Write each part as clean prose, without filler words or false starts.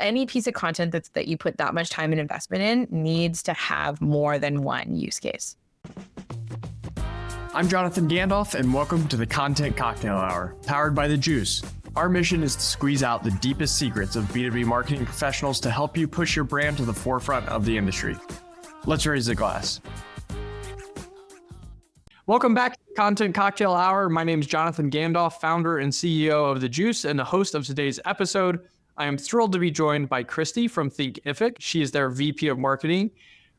any piece of content that you put that much time and investment in needs to have more than one use case. I'm Jonathan Gandalf, and welcome to the Content Cocktail Hour, powered by The Juice. Our mission is to squeeze out the deepest secrets of B2B marketing professionals to help you push your brand to the forefront of the industry. Let's raise the glass. Welcome back to the Content Cocktail Hour. My name is Jonathan Gandalf, founder and CEO of The Juice and the host of today's episode. I am thrilled to be joined by Christie from Thinkific. She is their VP of Marketing.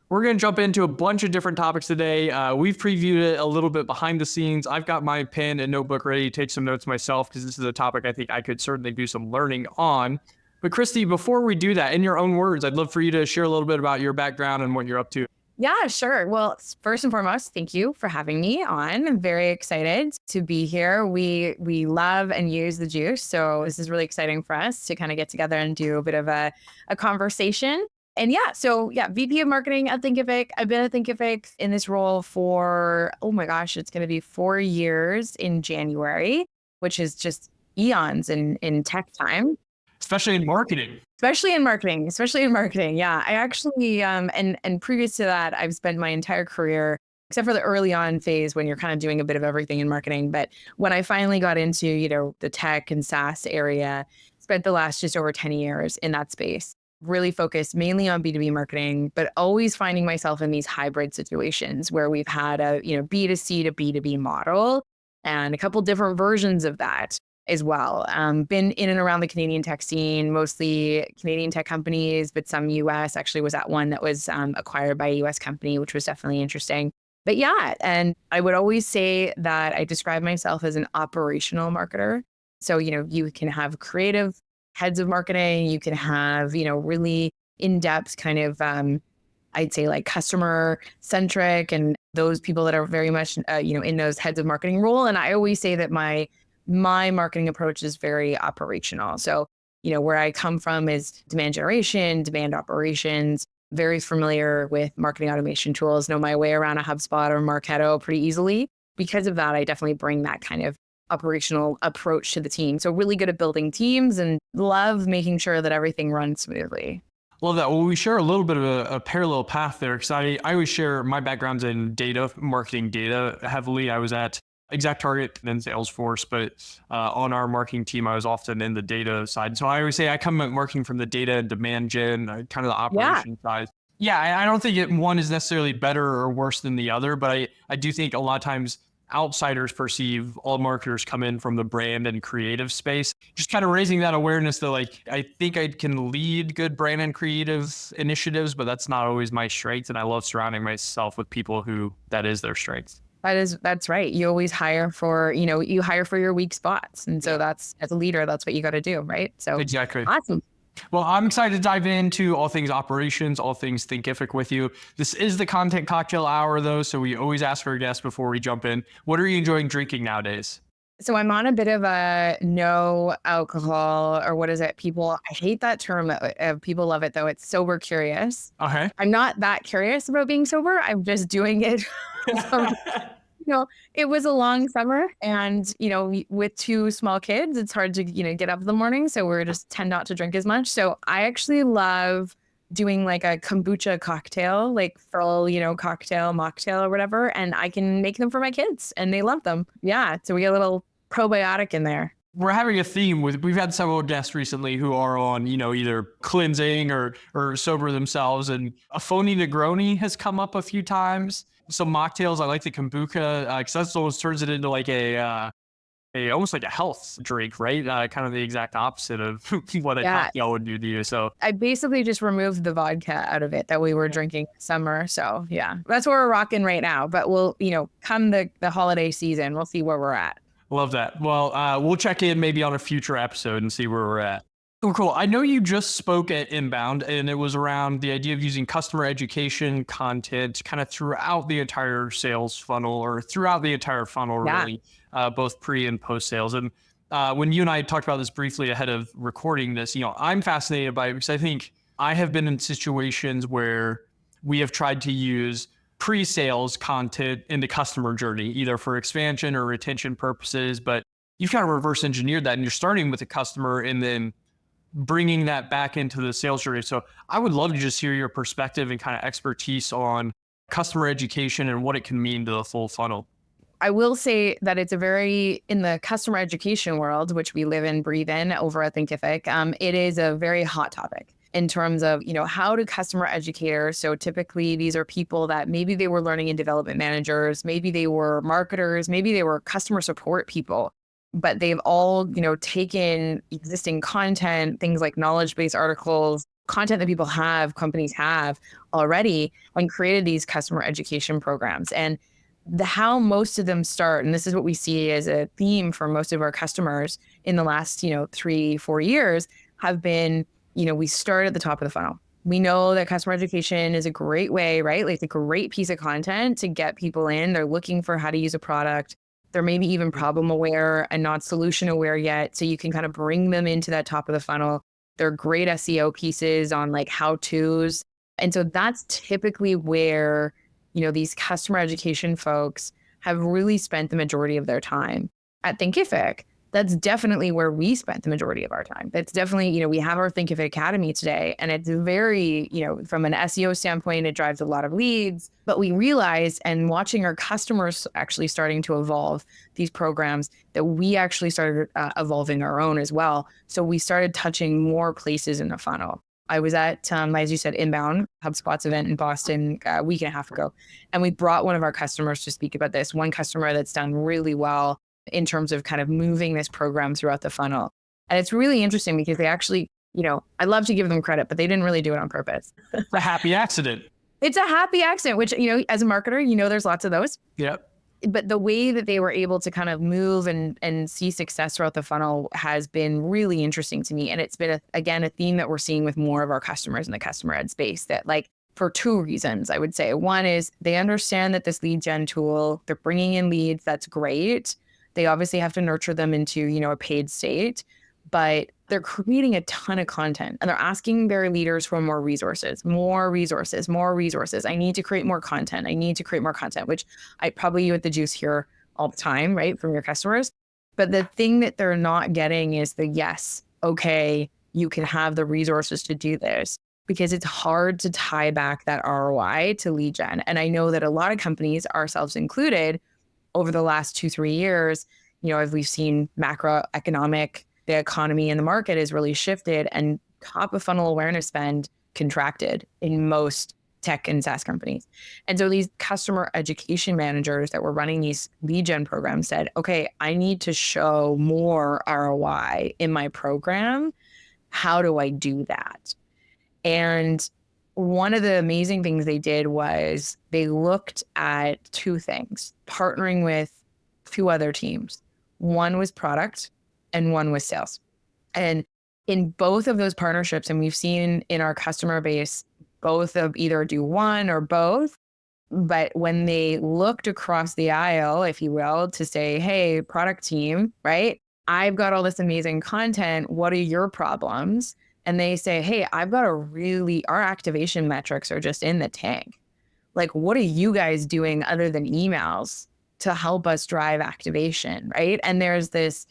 We're going to jump into a bunch of different topics today. We've previewed it a little bit behind the scenes. I've got my pen and notebook ready to take some notes myself because this is a topic I think I could certainly do some learning on. But Christie, before we do that, in your own words, I'd love for you to share a little bit about your background and what you're up to. Yeah, sure. Well, first and foremost, thank you for having me on. I'm very excited to be here. We love and use The Juice. So this is really exciting for us to kind of get together and do a bit of a conversation. And VP of Marketing at Thinkific. I've been at Thinkific in this role for, it's going to be 4 years in January, which is just eons in tech time. Especially in marketing. Especially in marketing. Yeah. I actually, and previous to that, I've spent my entire career, except for the early on phase when you're kind of doing a bit of everything in marketing. But when I finally got into, the tech and SaaS area, spent the last just over 10 years in that space. Really focused mainly on B2B marketing, but always finding myself in these hybrid situations where we've had a, B2C to B2B model and a couple different versions of that as well. Been in and around the Canadian tech scene, mostly Canadian tech companies, but some US. Actually was at one that was acquired by a US company, which was definitely interesting. But yeah, and I would always say that I describe myself as an operational marketer. So, you can have creative heads of marketing, you can have, really in-depth kind of, I'd say like customer centric and those people that are very much, in those heads of marketing role. And I always say that my marketing approach is very operational. So, where I come from is demand generation, demand operations, very familiar with marketing automation tools, know my way around a HubSpot or Marketo pretty easily. Because of that, I definitely bring that kind of operational approach to the team. So really good at building teams and love making sure that everything runs smoothly. Love that. Well, we share a little bit of a parallel path there because I always share my background's in data, marketing data heavily. I was at ExactTarget, then Salesforce, but on our marketing team, I was often in the data side. So I always say I come at marketing from the data and demand gen, kind of the operation side. Yeah, I don't think one is necessarily better or worse than the other, but I do think a lot of times outsiders perceive all marketers come in from the brand and creative space. Just kind of raising that awareness that I think I can lead good brand and creative initiatives, but that's not always my strength. And I love surrounding myself with people who that is their strength. That's right. You always hire for, you hire for your weak spots. And so that's, as a leader, that's what you got to do. Right. So exactly. Awesome. Well, I'm excited to dive into all things operations, all things Thinkific with you. This is the Content Cocktail Hour, though, so we always ask for a guest before we jump in. What are you enjoying drinking nowadays? So I'm on a bit of a no alcohol, or what is it? I hate that term. People love it, though. It's sober curious. Okay. I'm not that curious about being sober. I'm just doing it. It was a long summer and, with 2 small kids, it's hard to, get up in the morning. So we're just tend not to drink as much. So I actually love doing like a kombucha cocktail, like full, cocktail, mocktail or whatever. And I can make them for my kids and they love them. Yeah. So we get a little probiotic in there. We're having a theme we've had several guests recently who are on, either cleansing or sober themselves, and a phony Negroni has come up a few times. Some mocktails, I like the kombucha, because that's almost turns it into like a almost like a health drink, right? Kind of the exact opposite of what a cocktail would do to you. So I basically just removed the vodka out of it that we were drinking summer. So yeah, that's what we're rocking right now. But we'll, come the holiday season, we'll see where we're at. Love that. Well, we'll check in maybe on a future episode and see where we're at. Oh, cool. I know you just spoke at Inbound, and it was around the idea of using customer education content kind of throughout the entire sales funnel, or throughout the entire funnel, really, both pre and post sales. And when you and I talked about this briefly ahead of recording this, I'm fascinated by it because I think I have been in situations where we have tried to use pre-sales content in the customer journey, either for expansion or retention purposes, but you've kind of reverse engineered that, and you're starting with the customer and then bringing that back into the sales journey. So I would love to just hear your perspective and kind of expertise on customer education and what it can mean to the full funnel. I will say that it's a very, in the customer education world, which we live and breathe in over at Thinkific, it is a very hot topic in terms of, how do customer educators, so typically these are people that maybe they were learning and development managers, maybe they were marketers, maybe they were customer support people, but they've all, taken existing content, things like knowledge-based articles, content that people have, companies have already, and created these customer education programs. And how most of them start, and this is what we see as a theme for most of our customers in the last, 3-4 years, have been, we start at the top of the funnel. We know that customer education is a great way, right? Like, it's a great piece of content to get people in. They're looking for how to use a product. They're maybe even problem aware and not solution aware yet. So you can kind of bring them into that top of the funnel. They're great SEO pieces on like how-tos. And so that's typically where these customer education folks have really spent the majority of their time. At Thinkific, that's definitely where we spent the majority of our time. That's definitely, we have our Thinkific Academy today, and it's very, from an SEO standpoint, it drives a lot of leads. But we realized, and watching our customers actually starting to evolve these programs, that we actually started evolving our own as well. So we started touching more places in the funnel. I was at, as you said, Inbound, HubSpot's event in Boston a week and a half ago. And we brought one of our customers to speak about this, one customer that's done really well in terms of kind of moving this program throughout the funnel. And it's really interesting because they actually, I love to give them credit, but they didn't really do it on purpose. A happy accident. It's a happy accident, which, as a marketer, there's lots of those. Yep. But the way that they were able to kind of move and see success throughout the funnel has been really interesting to me. And it's been, again, a theme that we're seeing with more of our customers in the customer ed space, that like for two reasons, I would say. One is they understand that this lead gen tool, they're bringing in leads. That's great. They obviously have to nurture them into, a paid state, but they're creating a ton of content and they're asking their leaders for more resources, more resources, more resources. I need to create more content. I need to create more content, which I probably you at the juice hear all the time, right, from your customers. But the thing that they're not getting is the yes, okay, you can have the resources to do this, because it's hard to tie back that ROI to lead gen. And I know that a lot of companies, ourselves included, over the last 2-3 years, as we've seen macroeconomic, the economy and the market has really shifted, and top of funnel awareness spend contracted in most tech and SaaS companies. And so these customer education managers that were running these lead gen programs said, okay, I need to show more ROI in my program. How do I do that? And one of the amazing things they did was they looked at two things, partnering with two other teams. One was product and one was sales. And in both of those partnerships, and we've seen in our customer base, both of either do one or both. But when they looked across the aisle, if you will, to say, hey, product team, right? I've got all this amazing content. What are your problems? And they say, hey, I've got our activation metrics are just in the tank. Like, what are you guys doing other than emails to help us drive activation, right? And there's this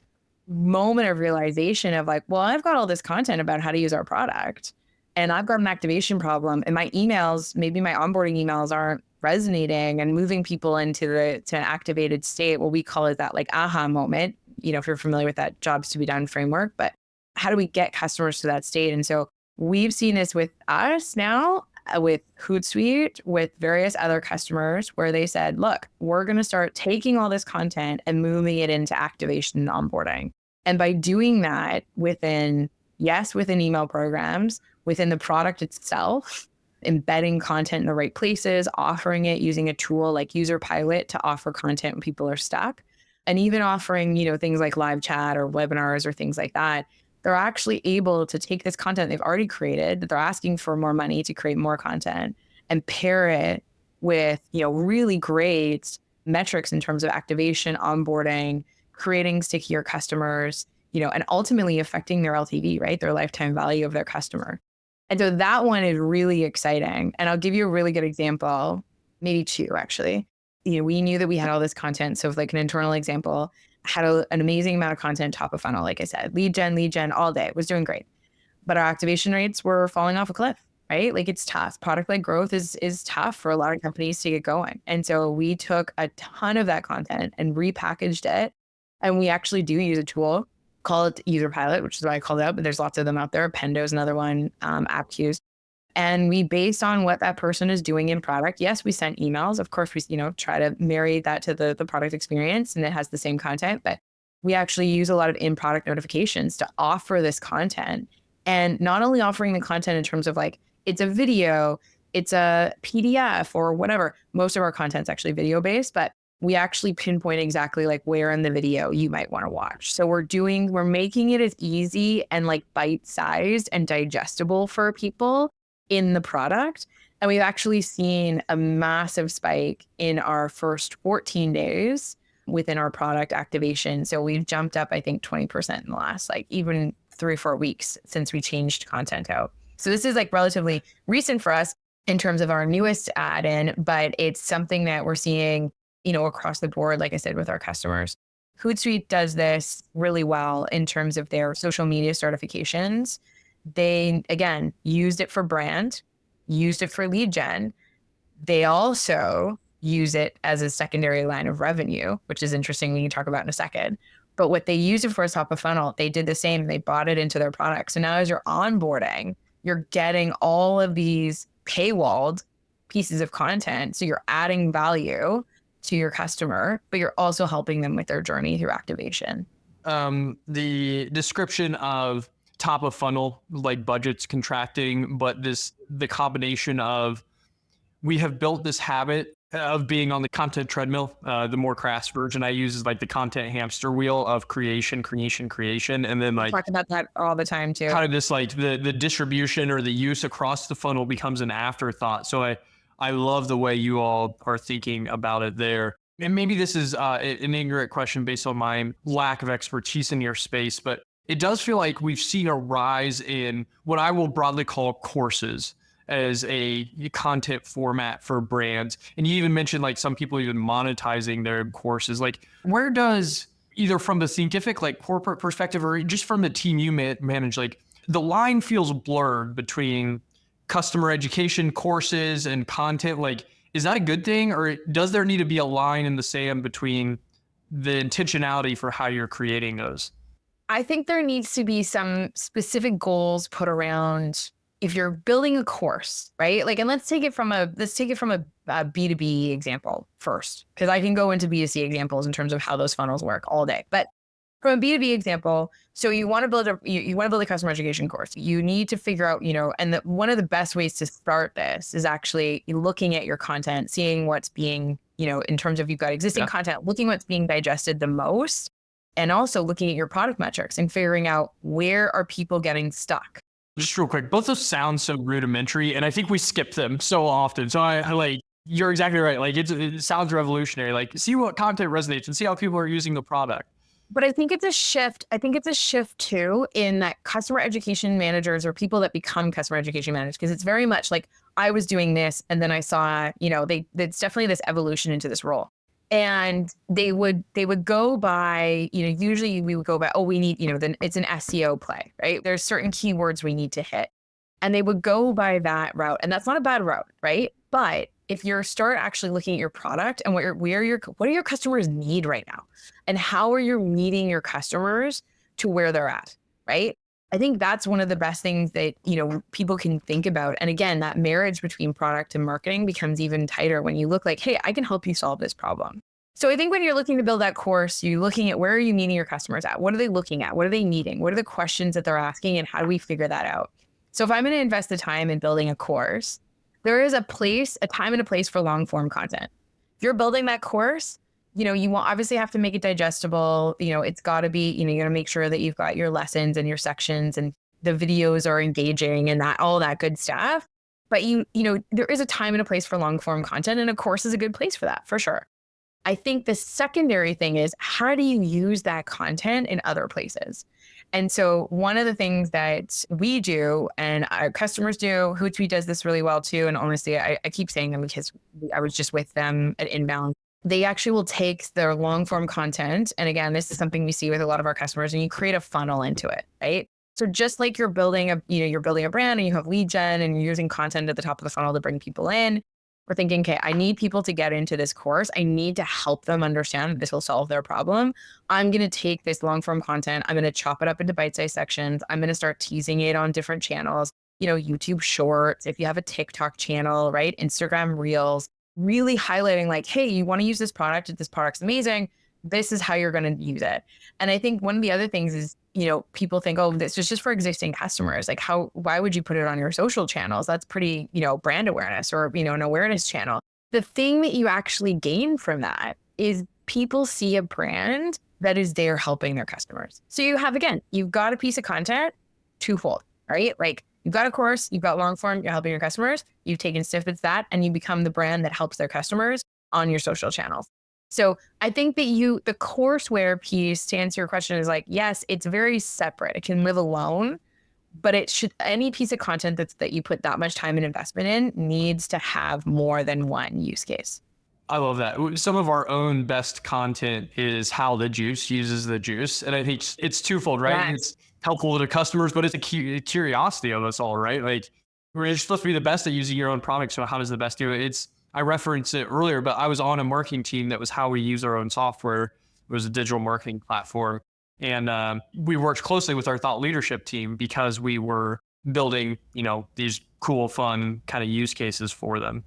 moment of realization of like, well, I've got all this content about how to use our product, and I've got an activation problem, and my emails, maybe my onboarding emails aren't resonating and moving people into to an activated state. Well, we call it that like aha moment, if you're familiar with that jobs to be done framework. But how do we get customers to that state? And so we've seen this with us now, with Hootsuite, with various other customers, where they said, look, we're going to start taking all this content and moving it into activation and onboarding. And by doing that within email programs, within the product itself, embedding content in the right places, offering it using a tool like User Pilot to offer content when people are stuck, and even offering, things like live chat or webinars or things like that, they're actually able to take this content they've already created, that they're asking for more money to create more content, and pair it with, really great metrics in terms of activation, onboarding, creating stickier customers, and ultimately affecting their LTV, right? Their lifetime value of their customer. And so that one is really exciting. And I'll give you a really good example, maybe two, actually. We knew that we had all this content. So like an internal example, had an amazing amount of content top of funnel, like I said, lead gen all day, was doing great. but our activation rates were falling off a cliff, right? Like it's tough. Product-led growth is tough for a lot of companies to get going. And so we took a ton of that content and repackaged it. And we actually do use a tool, call it User Pilot, which is why I called it out, but there's lots of them out there. Pendo is another one, AppQs. And we, based on what that person is doing in product, yes, we sent emails. Of course, we, try to marry that to the product experience and it has the same content, but we actually use a lot of in-product notifications to offer this content. And not only offering the content in terms of like, it's a video, it's a PDF or whatever. Most of our content's actually video-based, but we actually pinpoint exactly like where in the video you might want to watch. So we're making it as easy and like bite-sized and digestible for people in the product. And we've actually seen a massive spike in our first 14 days within our product activation. So we've jumped up, I think, 20% in the last like even 3 or 4 weeks since we changed content out. So this is like relatively recent for us in terms of our newest add-in, but it's something that we're seeing, across the board, like I said, with our customers. Hootsuite does this really well in terms of their social media certifications. They, again, used it for brand, used it for lead gen. They also use it as a secondary line of revenue, which is interesting. We can talk about in a second. But what they use it for is top of funnel. They did the same. They bought it into their product. So now as you're onboarding, you're getting all of these paywalled pieces of content. So you're adding value to your customer, but you're also helping them with their journey through activation. The description of top of funnel, like budgets contracting, but the combination of we have built this habit of being on the content treadmill. The more crass version I use is like the content hamster wheel of creation. And then like talk about that all the time too. Kind of this like the distribution or the use across the funnel becomes an afterthought. So I love the way you all are thinking about it there. And maybe this is an ignorant question based on my lack of expertise in your space, but it does feel like we've seen a rise in what I will broadly call courses as a content format for brands. And you even mentioned like some people even monetizing their courses. Like where does, either from the Thinkific, like corporate perspective, or just from the team you manage, like the line feels blurred between customer education courses and content. Like, is that a good thing? Or does there need to be a line in the sand between the intentionality for how you're creating those? I think there needs to be some specific goals put around if you're building a course, right? Like, and let's take it from a B2B example first, because I can go into B2C examples in terms of how those funnels work all day. But from a B2B example, so you want to build a customer education course. You need to figure out, and one of the best ways to start this is actually looking at your content, seeing what's being, in terms of you've got existing content, looking what's being digested the most, and also looking at your product metrics and figuring out where are people getting stuck. Just real quick, both those sound so rudimentary, and I think we skip them so often. So I like, you're exactly right. Like it sounds revolutionary. Like see what content resonates and see how people are using the product. But I think it's a shift. I think it's a shift too in that customer education managers or people that become customer education managers, because it's very much like I was doing this and then I saw, it's definitely this evolution into this role. And they would go by, usually we would go by, we need, then it's an SEO play, right? There's certain keywords we need to hit. And they would go by that route. And that's not a bad route, right? But if you start actually looking at your product and what do your customers need right now? And how are you meeting your customers to where they're at, right? I think that's one of the best things that, people can think about. And again, that marriage between product and marketing becomes even tighter when you look like, hey, I can help you solve this problem. So I think when you're looking to build that course, you're looking at where are you meeting your customers at? What are they looking at? What are they needing? What are the questions that they're asking? And how do we figure that out? So if I'm going to invest the time in building a course, there is a time and a place for long form content. If you're building that course, you will obviously have to make it digestible. It's got to be, you got to make sure that you've got your lessons and your sections and the videos are engaging and all that good stuff. But there is a time and a place for long form content, and a course is a good place for that, for sure. I think the secondary thing is, how do you use that content in other places? And so one of the things that we do and our customers do, Hootsuite does this really well too. And honestly, I keep saying them because I was just with them at Inbound. They actually will take their long form content. And again, this is something we see with a lot of our customers, and you create a funnel into it, right? So just like you're building you're building a brand and you have lead gen and you're using content at the top of the funnel to bring people in, we're thinking, okay, I need people to get into this course. I need to help them understand that this will solve their problem. I'm going to take this long form content. I'm going to chop it up into bite-sized sections. I'm going to start teasing it on different channels, YouTube shorts, if you have a TikTok channel, right? Instagram reels, really highlighting like, hey, you want to use this product. This product's amazing. This is how you're going to use it. And I think one of the other things is, people think, oh, this is just for existing customers. Like why would you put it on your social channels? That's pretty, brand awareness or, an awareness channel. The thing that you actually gain from that is people see a brand that is there helping their customers. So you've got a piece of content twofold, right? Like you've got a course, you've got long form, you're helping your customers, you've taken snippets of that, and you become the brand that helps their customers on your social channels. So I think that the courseware piece, to answer your question, is like, yes, it's very separate. It can live alone, but any piece of content that you put that much time and investment in needs to have more than one use case. I love that. Some of our own best content is how the juice uses the juice. And I think it's twofold, right? Yes. It's helpful to customers, but it's a curiosity of us all, right? Like we're supposed to be the best at using your own product. So how does the best do it? I referenced it earlier, but I was on a marketing team that was how we use our own software. It was a digital marketing platform. And we worked closely with our thought leadership team because we were building, these cool, fun kind of use cases for them.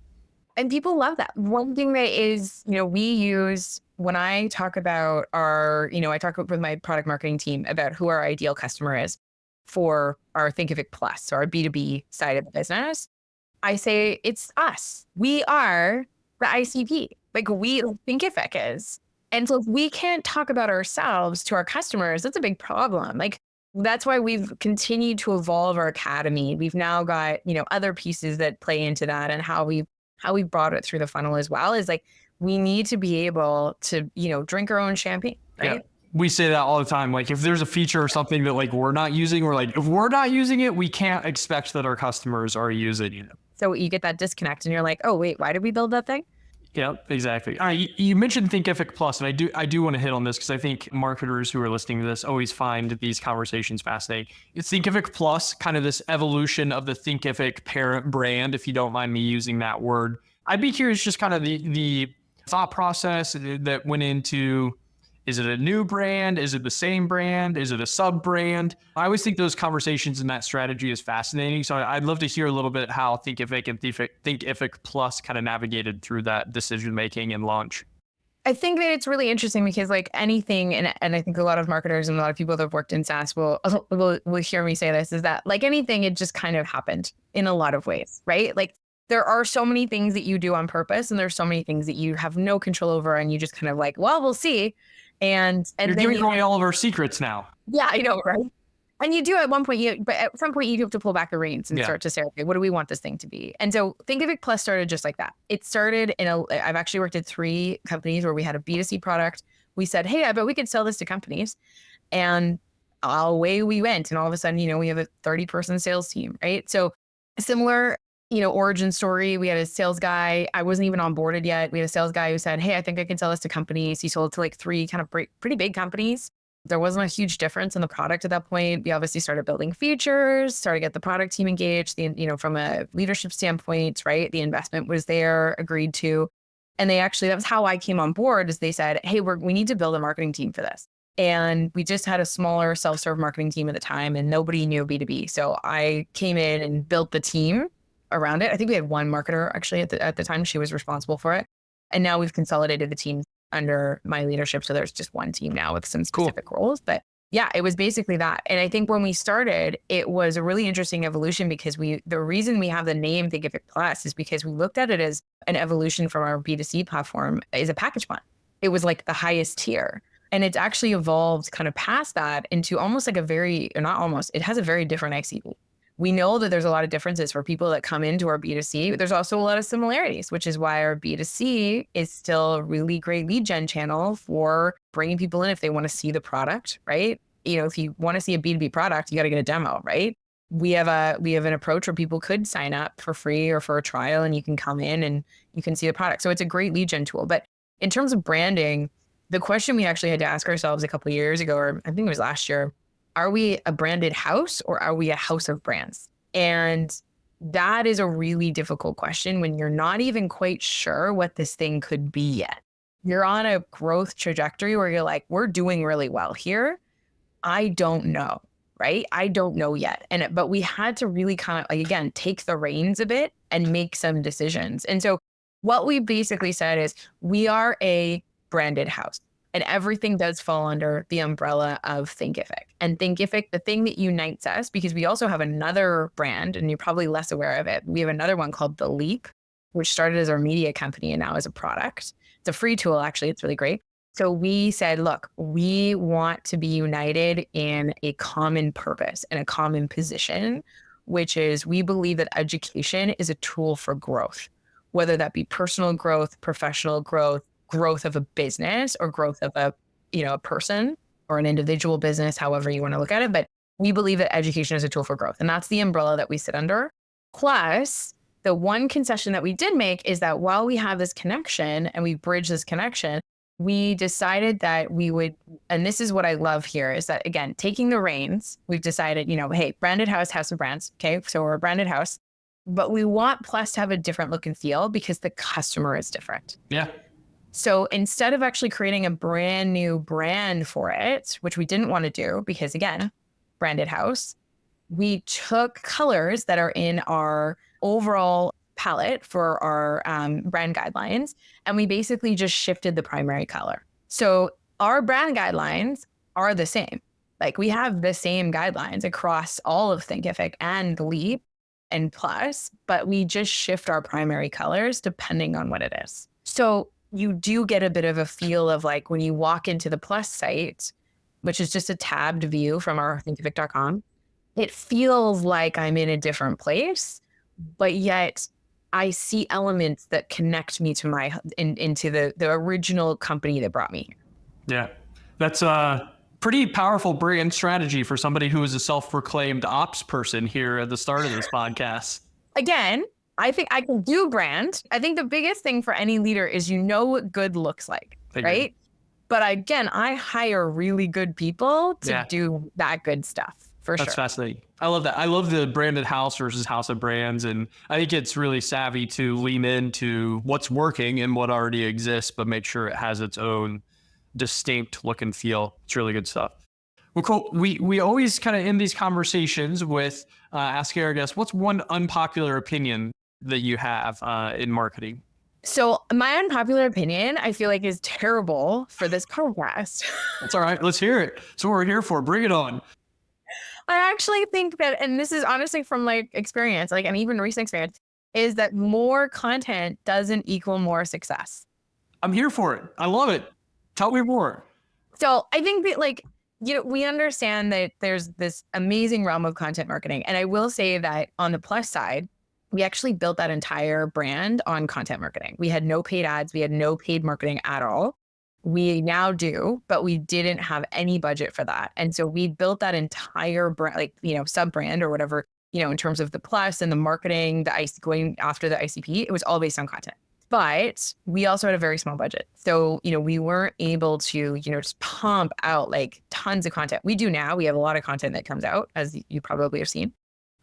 And people love that. One thing that is, we use when I talk about I talk with my product marketing team about who our ideal customer is for our Thinkific Plus, so our B2B side of the business. I say it's us. We are the ICP. Like Thinkific is. And so if we can't talk about ourselves to our customers, that's a big problem. Like that's why we've continued to evolve our academy. We've now got, other pieces that play into that, and how we brought it through the funnel as well is like, we need to be able to, drink our own champagne, right? Yeah. We say that all the time. Like if there's a feature or something that like we're not using, we're like, if we're not using it, we can't expect that our customers are using it. So you get that disconnect and you're like, oh, wait, why did we build that thing? Yeah, exactly. You mentioned Thinkific Plus, and I do want to hit on this because I think marketers who are listening to this always find these conversations fascinating. It's Thinkific Plus, kind of this evolution of the Thinkific parent brand, if you don't mind me using that word. I'd be curious just kind of the thought process that went into, is it a new brand? Is it the same brand? Is it a sub brand? I always think those conversations and that strategy is fascinating. So I'd love to hear a little bit how Thinkific and Thinkific Plus kind of navigated through that decision making and launch. I think that it's really interesting because like anything, and I think a lot of marketers and a lot of people that have worked in SaaS will hear me say this, is that like anything, it just kind of happened in a lot of ways, right? Like there are so many things that you do on purpose, and there's so many things that you have no control over, and you just kind of like, well, we'll see. And you're giving away all of our secrets now. Yeah, I know, right? And you do at one point, but at some point you have to pull back the reins and start to say, okay, what do we want this thing to be? And so Thinkific Plus started just like that. It started I've actually worked at 3 companies where we had a B2C product. We said, hey, I bet we could sell this to companies. And away we went. And all of a sudden, we have a 30-person sales team, right? So similar, origin story. We had a sales guy. I wasn't even onboarded yet. We had a sales guy who said, hey, I think I can sell this to companies. He sold to like 3 kind of pretty big companies. There wasn't a huge difference in the product at that point. We obviously started building features, started to get the product team engaged, from a leadership standpoint, right? The investment was there, agreed to. And that was how I came on board, is they said, hey, we need to build a marketing team for this. And we just had a smaller self-serve marketing team at the time, and nobody knew B2B. So I came in and built the team around it. I think we had 1 marketer actually at the time. She was responsible for it. And now we've consolidated the team under my leadership. So there's just 1 team now with some specific roles. But yeah, it was basically that. And I think when we started, it was a really interesting evolution because the reason we have the name Thinkific Plus is because we looked at it as an evolution from our B2C platform as a package plan. It was like the highest tier. And it's actually evolved kind of past that into almost like it has a very different ICP. We know that there's a lot of differences for people that come into our B2C, but there's also a lot of similarities, which is why our B2C is still a really great lead gen channel for bringing people in if they want to see the product, right? If you want to see a B2B product, you got to get a demo, right? We have an approach where people could sign up for free or for a trial, and you can come in and you can see the product. So it's a great lead gen tool. But in terms of branding, the question we actually had to ask ourselves a couple of years ago, or I think it was last year, are we a branded house or are we a house of brands? And that is a really difficult question when you're not even quite sure what this thing could be yet. You're on a growth trajectory where you're like, we're doing really well here. I don't know, right? I don't know yet. But we had to really kind of, like, again, take the reins a bit and make some decisions. And so what we basically said is we are a branded house, and everything does fall under the umbrella of Thinkific. And Thinkific, the thing that unites us, because we also have another brand, and you're probably less aware of it. We have another one called The Leap, which started as our media company and now as a product. It's a free tool, actually. It's really great. So we said, look, we want to be united in a common purpose and a common position, which is we believe that education is a tool for growth, whether that be personal growth, professional growth, growth of a business, or growth of a person or an individual business, however you want to look at it. But we believe that education is a tool for growth. And that's the umbrella that we sit under. Plus, the one concession that we did make is that while we have this connection and we bridge this connection, we decided that we would, and this is what I love here, is that, again, taking the reins, we've decided, hey, branded house, house of brands. Okay. So we're a branded house, but we want Plus to have a different look and feel because the customer is different. Yeah. So instead of actually creating a brand new brand for it, which we didn't want to do because, again, branded house, we took colors that are in our overall palette for our brand guidelines, and we basically just shifted the primary color. So our brand guidelines are the same. Like, we have the same guidelines across all of Thinkific and Leap and Plus, but we just shift our primary colors depending on what it is. So you do get a bit of a feel of, like, when you walk into the Plus site, which is just a tabbed view from our thinkific.com, it feels like I'm in a different place, but yet I see elements that connect me to into the original company that brought me here. Yeah. That's a pretty powerful brand strategy for somebody who is a self-proclaimed ops person here at the start of this podcast. Again, I think I can do brand. I think the biggest thing for any leader is what good looks like, right? But again, I hire really good people to do that good stuff. That's fascinating. I love that. I love the branded house versus house of brands. And I think it's really savvy to lean into what's working and what already exists, but make sure it has its own distinct look and feel. It's really good stuff. Well, cool. We always kind of end these conversations with asking our guests, what's one unpopular opinion that you have in marketing? So my unpopular opinion, I feel like, is terrible for this podcast. That's all right. Let's hear it. That's what we're here for. Bring it on. I actually think that, and this is honestly from experience, and even recent experience, is that more content doesn't equal more success. I'm here for it. I love it. Tell me more. So I think that, we understand that there's this amazing realm of content marketing. And I will say that on the Plus side, we actually built that entire brand on content marketing. We had no paid ads. We had no paid marketing at all. We now do, but we didn't have any budget for that. And so we built that entire brand, sub brand or whatever, in terms of the Plus and the marketing, going after the ICP, it was all based on content. But we also had a very small budget. So, we weren't able to, just pump out tons of content. We do now. We have a lot of content that comes out, as you probably have seen.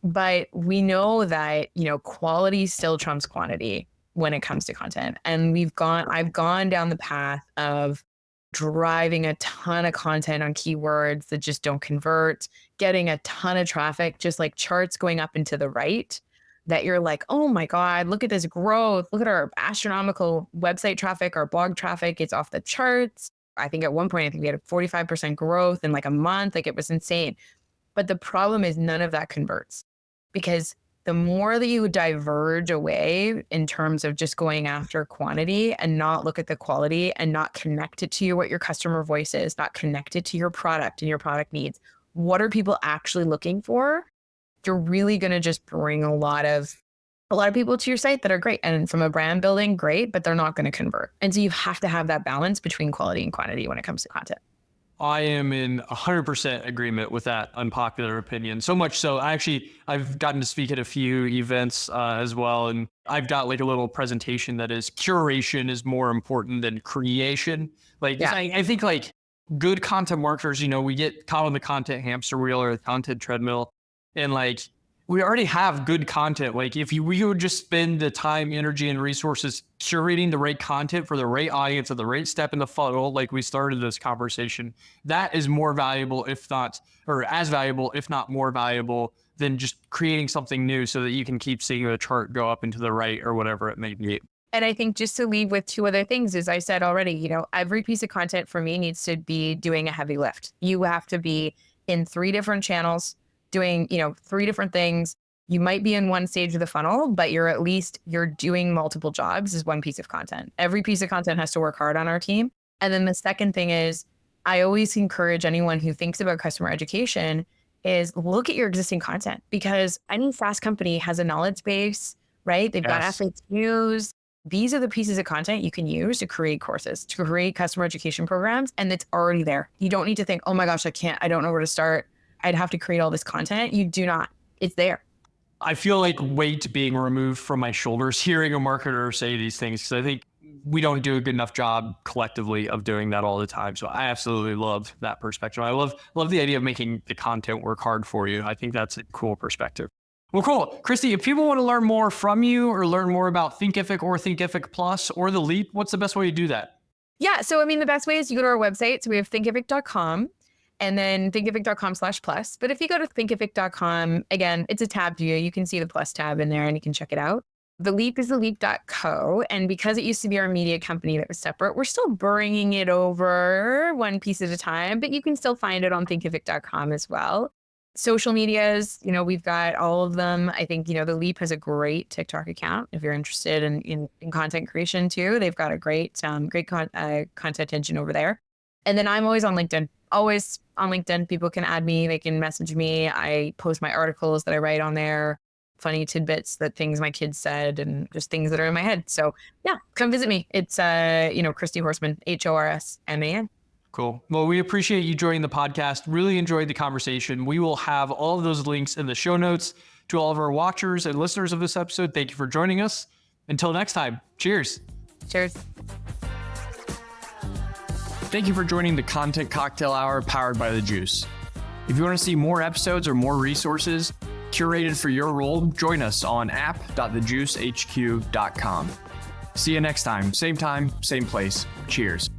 But we know that, quality still trumps quantity when it comes to content. And I've gone down the path of driving a ton of content on keywords that just don't convert, getting a ton of traffic, just like charts going up and to the right, that you're like, oh my God, look at this growth. Look at our astronomical website traffic, our blog traffic. It's off the charts. I think at one point, I think we had a 45% growth in a month. It was insane. But the problem is none of that converts, because the more that you diverge away in terms of just going after quantity and not look at the quality and not connect it to what your customer voice is, not connect it to your product and your product needs, what are people actually looking for? You're really going to just bring a lot of people to your site that are great. And from a brand building, great, but they're not going to convert. And so you have to have that balance between quality and quantity when it comes to content. I am in 100% agreement with that unpopular opinion. So much so, I've gotten to speak at a few events as well. And I've got a little presentation that is curation is more important than creation. I think good content marketers, we get caught on the content hamster wheel or the content treadmill, and like we already have good content. Like if we would just spend the time, energy, and resources curating the right content for the right audience at the right step in the funnel, like we started this conversation, that is more valuable, if not, or as valuable, if not more valuable than just creating something new so that you can keep seeing the chart go up into the right or whatever it may be. And I think just to leave with two other things, as I said already, every piece of content for me needs to be doing a heavy lift. You have to be in 3 different channels doing, 3 different things. You might be in one stage of the funnel, but you're doing multiple jobs as one piece of content. Every piece of content has to work hard on our team. And then the second thing is, I always encourage anyone who thinks about customer education is look at your existing content, because any SaaS company has a knowledge base, right? They've got FAQs. These are the pieces of content you can use to create courses, to create customer education programs, and it's already there. You don't need to think, oh my gosh, I don't know where to start. I'd have to create all this content. You do not. It's there. I feel like weight being removed from my shoulders hearing a marketer say these things, because I think we don't do a good enough job collectively of doing that all the time. So I absolutely love that perspective. I love the idea of making the content work hard for you. I think that's a cool perspective. Well, cool. Christie, if people want to learn more from you or learn more about Thinkific or Thinkific Plus or The Leap, what's the best way to do that? Yeah. So, the best way is you go to our website. So we have thinkific.com and then thinkific.com/plus. But if you go to thinkific.com, again, it's a tab view. You can see the plus tab in there and you can check it out. The Leap is theleap.co. And because it used to be our media company that was separate, we're still bringing it over one piece at a time, but you can still find it on thinkific.com as well. Social medias, we've got all of them. I think, The Leap has a great TikTok account if you're interested in content creation too. They've got a great content engine over there. And then I'm always on LinkedIn. Always on LinkedIn. People can add me. They can message me. I post my articles that I write on there, funny tidbits, things my kids said, and just things that are in my head. So yeah, come visit me. It's, Christie Horsman, Horsman. Cool. Well, we appreciate you joining the podcast. Really enjoyed the conversation. We will have all of those links in the show notes. To all of our watchers and listeners of this episode, thank you for joining us. Until next time, cheers. Cheers. Thank you for joining the Content Cocktail Hour powered by The Juice. If you want to see more episodes or more resources curated for your role, join us on app.thejuicehq.com. See you next time, same place. Cheers.